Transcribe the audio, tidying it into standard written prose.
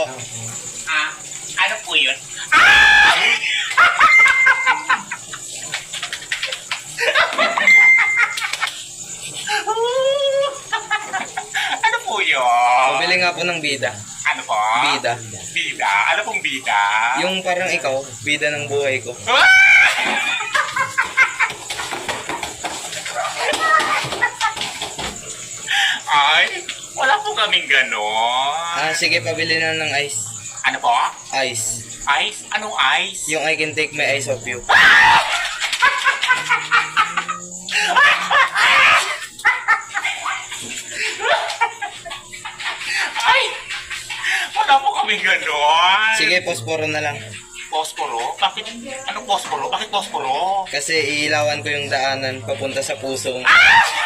Ano po yun? Ah! Ano po yun? Pabili nga po ng bida. Ano po? Bida. Bida? Ano pong bida? Yung parang ikaw, bida ng buhay ko. Ay, wala po kaming ganon. Sige, pabili na ng ice. Ano po? Ice. Ice? Anong ice? Yung I can take my eyes off you. Ay, wala po kaming ganon. Sige, posporo na lang. Posporo? Bakit? Anong posporo? Bakit posporo? Kasi iilawan ko yung daanan papunta sa pusong. Ah!